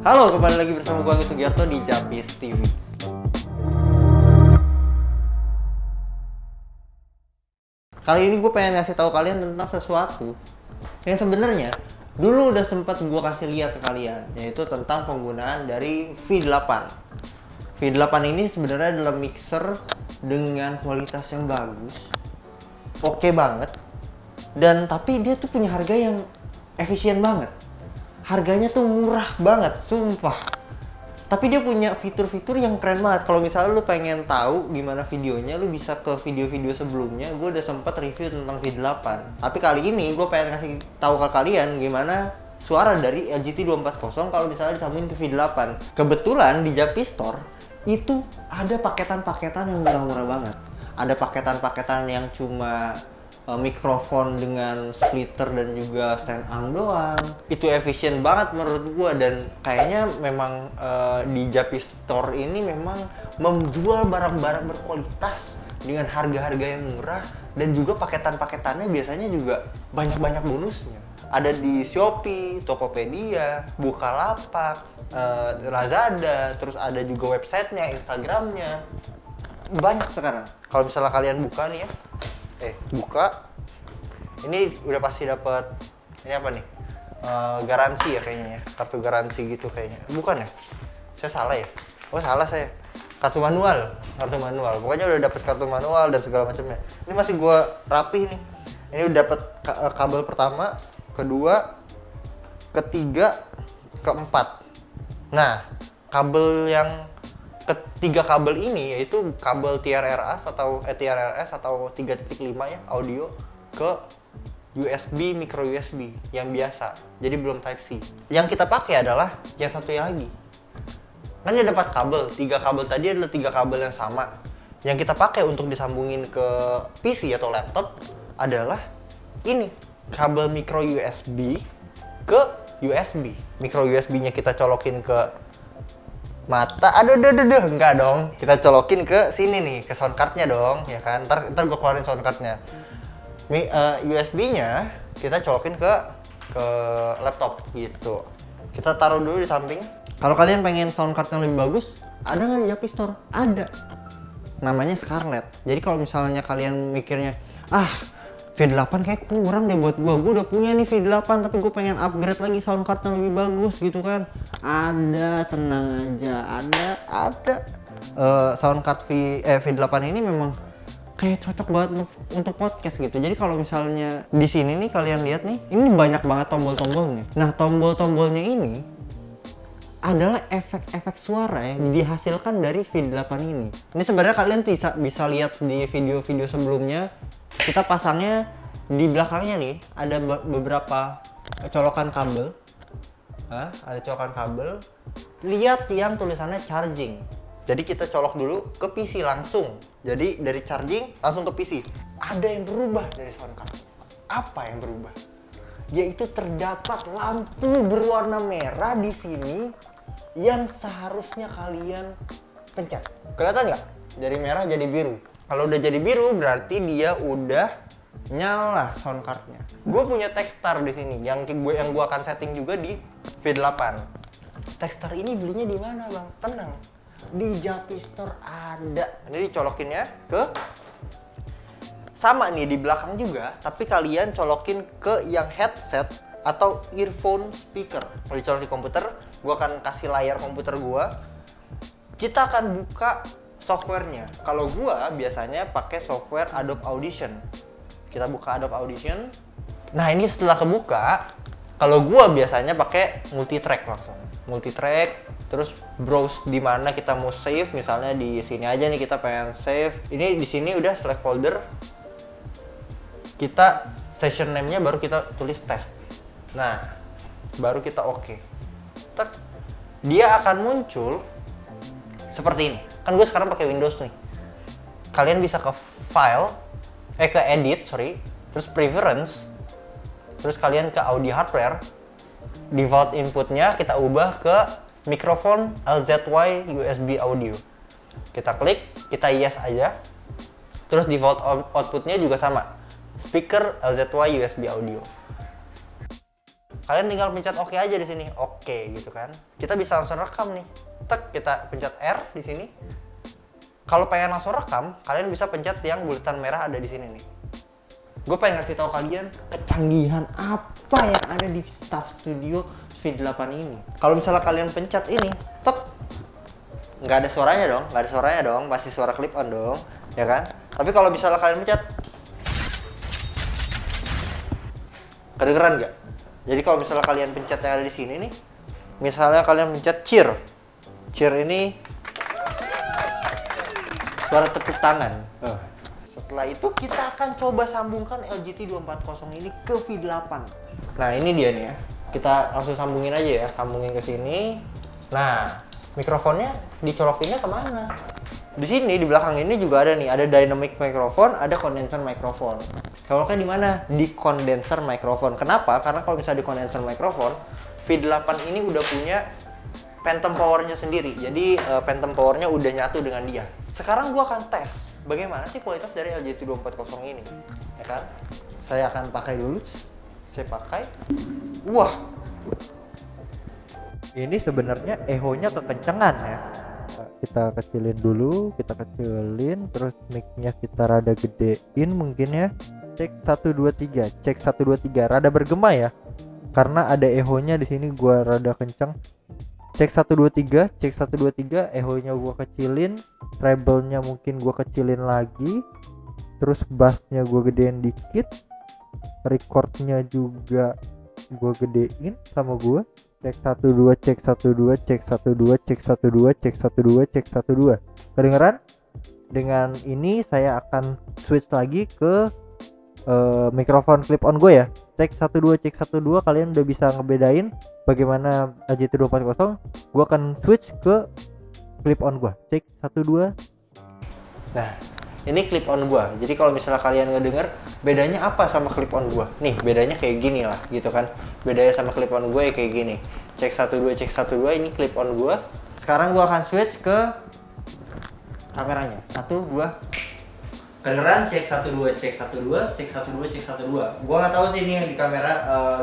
Halo, kembali lagi bersama gue Agus Sugiarto di Japis TV. Kali ini gue pengen ngasih tahu kalian tentang sesuatu yang sebenarnya dulu udah sempat gue kasih lihat ke kalian, yaitu tentang penggunaan dari V8. V8 ini sebenarnya adalah mixer dengan kualitas yang bagus, oke banget, dan tapi dia tuh punya harga yang efisien banget. Harganya tuh murah banget, sumpah. Tapi dia punya fitur-fitur yang keren banget. Kalau misalnya lu pengen tahu gimana videonya, lu bisa ke video-video sebelumnya. Gue udah sempat review tentang V8. Tapi kali ini gue pengen kasih tahu ke kalian gimana suara dari LGT 240 kalau misalnya disambungin ke V8. Kebetulan di Japis Store itu ada paketan-paketan yang murah-murah banget. Ada paketan-paketan yang cuma mikrofon dengan splitter dan juga stand arm doang. Itu efisien banget menurut gua, dan kayaknya memang di Japis Store ini memang menjual barang-barang berkualitas dengan harga-harga yang murah, dan juga paketan-paketannya biasanya juga banyak-banyak bonusnya. Ada di Shopee, Tokopedia, Bukalapak, Lazada, terus ada juga websitenya, Instagramnya. Banyak sekarang. Kalau misalnya kalian buka nih ya, buka, ini udah pasti dapat ini apa nih, garansi ya kayaknya ya, kartu garansi gitu kayaknya, bukan ya? Saya salah ya? Oh salah saya, kartu manual, pokoknya udah dapet kartu manual dan segala macamnya. Ini masih gua rapi nih, ini udah dapet kabel pertama, kedua, ketiga, keempat. Nah, kabel yang ketiga kabel ini yaitu kabel TRRS atau 3.5 ya, audio ke USB, micro USB yang biasa, jadi belum Type C. Yang kita pakai adalah yang satu lagi. Kan dia dapat kabel, 3 kabel tadi adalah 3 kabel yang sama. Yang kita pakai untuk disambungin ke PC atau laptop adalah ini, kabel micro USB ke USB. Micro USB-nya kita colokin ke mata, enggak dong, kita colokin ke sini nih, ke sound card-nya dong, ya kan, ntar gue keluarin sound card-nya. USB-nya kita colokin ke laptop gitu, kita taruh dulu di samping. Kalau kalian pengen sound card yang lebih bagus, ada nggak di Japis Store? Ada, namanya Scarlett. Jadi kalau misalnya kalian mikirnya, V8 kayak kurang deh buat gue udah punya nih V8 tapi gue pengen upgrade lagi sound card yang lebih bagus gitu kan, ada, tenang aja, ada. Sound card V8 ini memang kayak cocok banget untuk podcast gitu. Jadi kalau misalnya di sini nih kalian lihat nih, ini banyak banget tombol-tombolnya. Nah, tombol-tombolnya ini adalah efek-efek suara yang dihasilkan dari V8 ini. Ini sebenarnya kalian bisa lihat di video-video sebelumnya. Kita pasangnya di belakangnya nih, ada beberapa colokan kabel. Ada colokan kabel. Lihat yang tulisannya charging. Jadi kita colok dulu ke PC langsung. Jadi dari charging langsung ke PC. Ada yang berubah dari sound card. Apa yang berubah? Yaitu terdapat lampu berwarna merah di sini yang seharusnya kalian pencet. Kelihatan nggak? Dari merah jadi biru. Kalau udah jadi biru berarti dia udah nyala sound card-nya. Gue punya Techstar di sini yang gue akan setting juga di V8. Techstar ini belinya di mana, Bang? Tenang. Di Japis Store ada. Ini dicolokinnya ke sama nih di belakang juga, tapi kalian colokin ke yang headset atau earphone speaker. Kalau dicolok di komputer, gue akan kasih layar komputer gue. Kita akan buka softwarenya. Kalau gua biasanya pakai software Adobe Audition. Kita buka Adobe Audition. Nah, ini setelah kebuka, kalau gua biasanya pakai multitrack langsung. Multitrack, terus browse di mana kita mau save. Misalnya di sini aja nih kita pengen save. Ini di sini udah select folder. Kita session name-nya baru kita tulis test. Nah, baru kita oke. Dia akan muncul seperti ini. Kan gue sekarang pakai Windows nih. Kalian bisa ke file, ke edit, terus preference, terus kalian ke audio hardware, default inputnya kita ubah ke mikrofon LZY USB audio. Kita klik, kita yes aja, terus default outputnya juga sama, speaker LZY USB audio. Kalian tinggal pencet oke aja di sini. Oke gitu kan. Kita bisa langsung rekam nih. Tek, kita pencet R di sini. Kalau pengen langsung rekam, kalian bisa pencet yang bulatan merah ada di sini nih. Gue pengen ngasih tahu kalian kecanggihan apa yang ada di Staff Studio V8 ini. Kalau misalnya kalian pencet ini, tek, nggak ada suaranya dong, pasti suara clip on dong, ya kan? Tapi kalau misalnya kalian pencet, kedengeran nggak? Jadi kalau misalnya kalian pencet yang ada di sini nih, misalnya kalian pencet cheer ini suara tepuk tangan. Setelah itu kita akan coba sambungkan LGT 240 ini ke V8. Nah ini dia nih ya, kita langsung sambungin aja ya, sambungin ke sini. Nah mikrofonnya dicolokinnya kemana? Di sini di belakang ini juga ada nih, ada dynamic microphone, ada condenser microphone. Kalau kan di mana? Di condenser microphone. Kenapa? Karena kalau misalnya di condenser microphone, V8 ini udah punya phantom powernya sendiri. Jadi phantom powernya udah nyatu dengan dia. Sekarang gua akan tes bagaimana sih kualitas dari LGT 240 ini, ya kan? Saya akan pakai dulu. Saya pakai. Wah. Ini sebenarnya echo-nya kekencengan ya. Kita kecilin dulu, terus mic-nya kita rada gedein mungkin ya. Cek 1 2 3, cek 1 2 3, rada bergema ya. Karena ada echo-nya di sini gua rada kenceng. Cek 1 2 3, cek 1 2 3, echo-nya gua kecilin, treble-nya mungkin gua kecilin lagi. Terus bass-nya gua gedein dikit. Record-nya juga gua gedein sama gua. Cek 1 2, cek 1 2, cek 1 2, cek 1 2, cek 1 2, cek 1 2. Kedengeran? Dengan ini saya akan switch lagi ke mikrofon clip on gue ya. Cek 1 2, cek 1 2, kalian udah bisa ngebedain bagaimana LGT 240. Gue akan switch ke clip on gue. Cek 1 2. Nah, ini clip on gua. Jadi kalau misalnya kalian ngedenger bedanya apa sama clip on gua? Nih, bedanya kayak gini lah gitu kan. Bedanya sama clip on gue kayak gini. Cek 1 2, cek 1 2, ini clip on gua. Sekarang gua akan switch ke kameranya. 1 2. Kedengeran? Cek 1 2, cek 1 2, cek 1 2, cek 1 2. Gua nggak tahu sih ini yang di kamera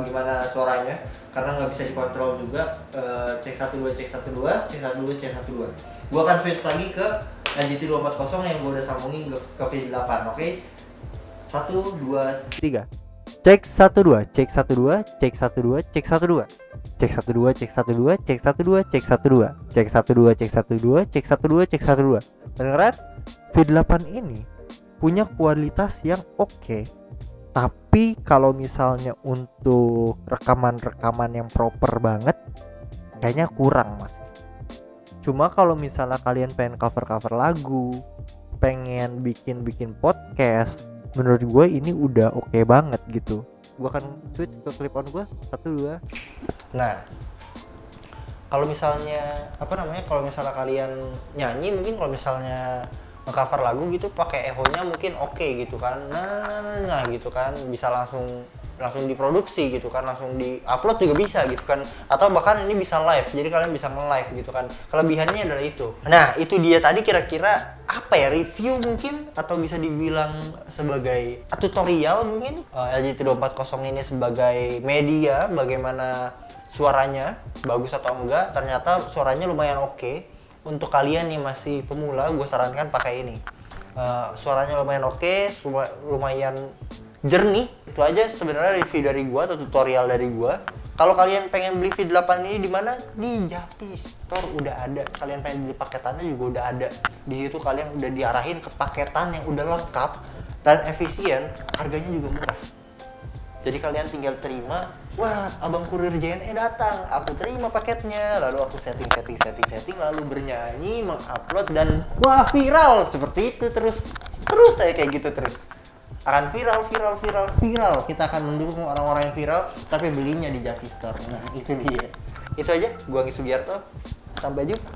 gimana suaranya karena nggak bisa dikontrol juga. Cek 1 2, cek 1 2, cek 1 2, cek 1 2. Gua akan switch lagi ke LGT 240 yang gue udah sambungin ke V8, oke? 1 2 3. Cek 1 2, cek 1 2, cek 1 2, cek 1 2. Cek 1 2, cek 1 2, cek 1 2, cek 1 2. Cek 1 2, cek 1 2, cek 1 2, cek 1 2. Kedengeran? V8 ini punya kualitas yang oke. Tapi kalau misalnya untuk rekaman-rekaman yang proper banget kayaknya kurang, Mas. Cuma kalau misalnya kalian pengen cover-cover lagu, pengen bikin podcast, menurut gue ini udah oke banget gitu. Gue akan switch ke clip on gue 1 2. Nah, kalau misalnya kalau misalnya kalian nyanyi, mungkin kalau misalnya nge-cover lagu gitu pakai echo-nya mungkin oke gitu kan. Nah gitu kan, bisa langsung diproduksi gitu kan, langsung di-upload juga bisa gitu kan, atau bahkan ini bisa live, jadi kalian bisa nge-live gitu kan. Kelebihannya adalah itu. Nah itu dia tadi kira-kira apa ya, review mungkin, atau bisa dibilang sebagai tutorial mungkin LGT 240 ini sebagai media bagaimana suaranya bagus atau enggak. Ternyata suaranya lumayan oke. Untuk kalian yang masih pemula, gue sarankan pakai ini. Suaranya lumayan oke, lumayan jernih. Itu aja sebenarnya review dari gua atau tutorial dari gua. Kalau kalian pengen beli V8 ini di mana? Di Japi Store udah ada. Kalian pengen beli paketannya juga udah ada. Di situ kalian udah diarahin ke paketan yang udah lengkap dan efisien, harganya juga murah. Jadi kalian tinggal terima, wah abang kurir JNE datang, aku terima paketnya, lalu aku setting, lalu bernyanyi, mengupload, dan wah viral. Seperti itu terus saya kayak gitu terus. Akan viral. Kita akan mendukung orang-orang yang viral, tapi belinya di Japi Store. Nah itu dia. Itu aja, gua Anggi Sugiarto. Sampai jumpa.